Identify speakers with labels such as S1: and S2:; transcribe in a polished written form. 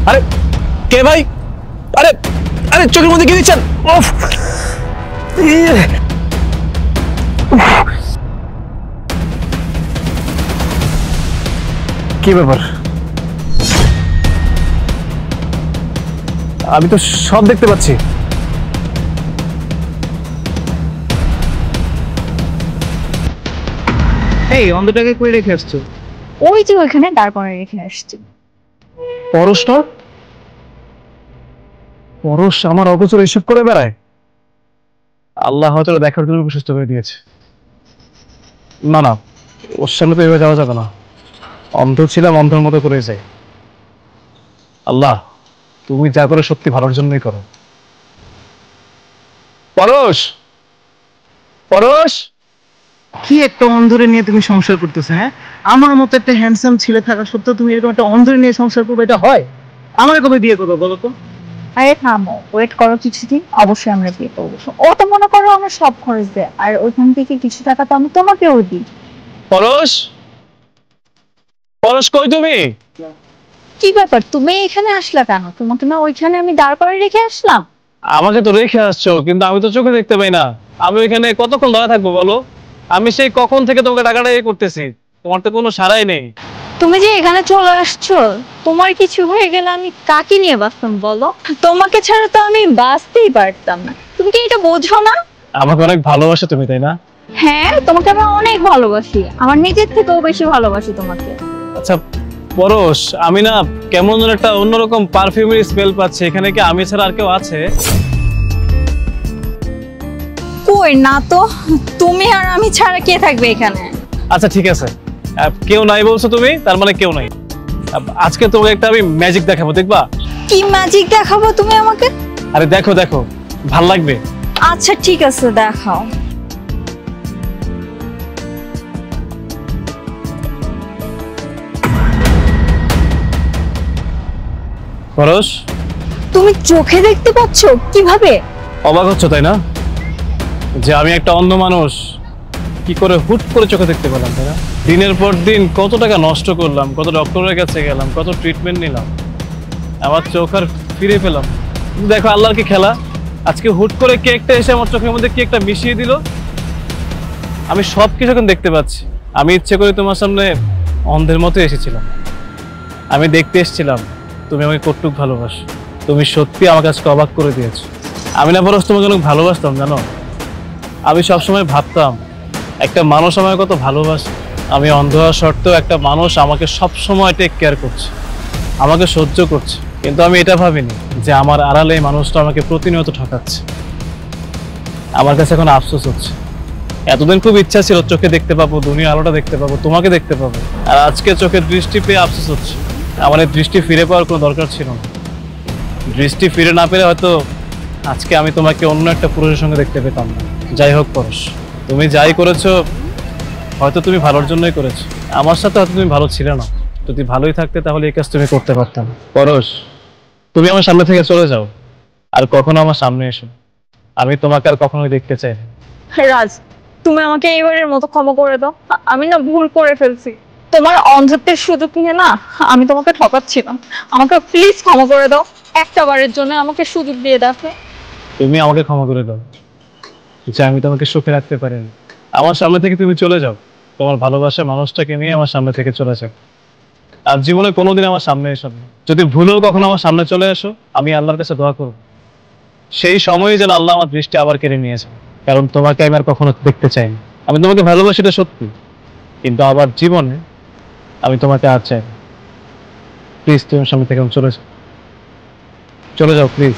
S1: আরে কে ভাই? আরে আরে চোখের মধ্যে কি দিচ্ছেন? উফ! কি ব্যাপার? আমি তো সব দেখতে পাচ্ছি।
S2: এই অন্ধটাকে কই রেখে আসছো?
S3: ওই যে ওইখানে দাঁড় করায় রেখে আসছি।
S1: পরশ না? পরশ আমার অগোচর এসব করে বেড়ায়। আল্লাহ হয়তো দেখার জন্য সুস্থ করে দিয়েছে। না না, ওর সামনে তো এভাবে যাওয়া যাবে না। অন্ধ ছিলাম, অন্ধের মতো করে যাই। আল্লাহ, তুমি যা করো সত্যি ভালোর জন্যই করো। পরশ, পরশ!
S2: কি একটা অন্ধরে নিয়ে তুমি সংসার করতেছো? হ্যাঁ, আমার মতো একটা হ্যান্ডসাম ছেলে থাকা সত্ত্বেও তুমি এরকম একটা অন্ধরে নিয়ে সংসার করবে, এটা হয়? আমার কবে বিয়ে করবো বলো তো?
S3: আরে থামো, ওয়েট করো কিছুদিন, অবশ্যই আমরা বিয়ে করবো। ও তো মনে করো আমার সব খরচ দেয়, আর ওইখান থেকে কিছু টাকা তো আমি তোমাকেও দিই।
S1: পরশ, পরশ কই তুমি?
S3: কি ব্যাপার, তুমি এখানে আসলা কেন? তোমাকে না ওইখানে আমি দাঁড় করে রেখে আসলাম।
S1: আমাকে তো রেখে আসছো, কিন্তু আমি তো চোখে দেখতে পাই না। আমি ওইখানে কতক্ষণ ধরে থাকবো বলো? আমি সেই কখন থেকে তোমাকে টাকাটা করতেছি, তোমার তো কোনো সাড়াই নেই।
S3: তুমি যে এখানে চলে আসছো, তোমার কিছু হয়ে গেলে আমি কাকে নিয়ে বাঁচতাম বলো? তোমাকে ছাড়া তো আমি বাঁচতেই পারতাম না। তুমি কি এটা বোঝো না?
S1: আমাকে অনেক ভালোবাসো তুমি, তাই না?
S3: হ্যাঁ, তোমাকে আমি অনেক ভালোবাসি, আমার নিজের থেকেও বেশি ভালোবাসি তোমাকে।
S1: আচ্ছা পরশ, আমি না কেমন যেন একটা অন্যরকম পারফিউমের স্মেল পাচ্ছি। এখানে কি আমি ছাড়া আর কেউ আছে?
S3: কই না তো, তুমি আর আমি ছাড়া কে থাকবে এখানে?
S1: আচ্ছা ঠিক আছে, কেউ নাই বলছো তুমি, তার মানে কেউ নাই। আজকে তোমাকে একটা আমি ম্যাজিক দেখাবো, দেখবা?
S3: কি ম্যাজিক দেখাবো তুমি আমাকে?
S1: আরে দেখো দেখো, ভাল লাগবে।
S3: আচ্ছা ঠিক আছে, দেখাও।
S1: পরশ,
S3: তুমি চোখে দেখতে পাচ্ছ? কিভাবে?
S1: অবাক হচ্ছ তাই না, যে আমি একটা অন্ধ মানুষ কি করে হুট করে চোখে দেখতে পেলাম, তাই না? দিনের পর দিন কত টাকা নষ্ট করলাম, কত ডক্টরের কাছে গেলাম, কত ট্রিটমেন্ট নিলাম, আমার চোখ আর ফিরে পেলাম। দেখো আল্লাহর কি খেলা, আজকে হুট করে কে একটা এসে আমার চোখের মধ্যে কি একটা মিশিয়ে দিল। আমি সব কিছু এখন দেখতে পাচ্ছি। আমি ইচ্ছে করে তোমার সামনে অন্ধের মতো এসেছিলাম। আমি দেখতে এসেছিলাম তুমি আমাকে কতটুকু ভালোবাসো। তুমি সত্যি আমার কাছে অবাক করে দিয়েছো। আমি না বরং তোমাকে অনেক ভালোবাসতাম, জানো? আমি সবসময় ভাবতাম একটা মানুষ আমাকে কত ভালোবাসে। আমি অন্ধ হওয়া সত্ত্বেও একটা মানুষ আমাকে সবসময় টেক কেয়ার করছে, আমাকে সহ্য করছে। কিন্তু আমি এটা ভাবিনি যে আমার আড়ালে এই মানুষটা আমাকে প্রতিনিয়ত ঠকাচ্ছে। আমার কাছে এখন আফসোস হচ্ছে। এতদিন খুব ইচ্ছা ছিল চোখে দেখতে পাবো, দুনিয়া আলোটা দেখতে পাবো, তোমাকে দেখতে পাবো, আর আজকে চোখের দৃষ্টি পেয়ে আফসোস হচ্ছে। আমার এই দৃষ্টি ফিরে পাওয়ার কোনো দরকার ছিল না। দৃষ্টি ফিরে না পেলে হয়তো আজকে আমি তোমাকে অন্য একটা পুরুষের সঙ্গে দেখতে পেতাম না। যাই হোক পরশ, তুমি যাই করেছো হয়তো তুমি ভালোর জন্যই করেছো। আমার সাথে হয়তো তুমি ভালো ছিলে না। যদি ভালোই থাকতে তাহলে এই কাজ তুমি করতে পারতাম। পরশ, তুমি আমার সামনে থেকে চলে যাও, আর কখনো আমার সামনে এসো। আমি তোমাকে আর কখনোই দেখতে চাই না।
S3: রাজ, তুমি আমাকে এইবারের মতো ক্ষমা করে দাও। আমি না ভুল করে ফেলছি। তোমার অন্ধত্বের সুযোগ নিয়ে না আমি তোমাকে ঠকাচ্ছিলাম। আমাকে প্লিজ ক্ষমা করে দাও, একটা বারের জন্য আমাকে সুযোগ দিয়ে দেখো।
S1: তুমি আমাকে ক্ষমা করে দাও যে আমি তোমাকে সুখে রাখতে পারিনি। আমার সামনে থেকে তুমি চলে যাও, তোমার ভালোবাসা মানুষটাকে নিয়ে আমার সামনে থেকে চলে যাও। আর জীবনে কোনোদিন আমার সামনে এসো না। যদি ভুলেও কখনো আমার সামনে চলে আসো, আমি আল্লাহর কাছে দোয়া করব সেই সময় যেন আল্লাহ আমার দৃষ্টি আবার কেড়ে নিয়েছে। কারণ তোমাকে আমি আর কখনো দেখতে চাইনি। আমি তোমাকে ভালোবাসি, এটা সত্যি, কিন্তু আবার জীবনে আমি তোমাকে আর চাই না। প্লিজ তুমি আমার সামনে থেকে চলে যাও, চলে যাও প্লিজ।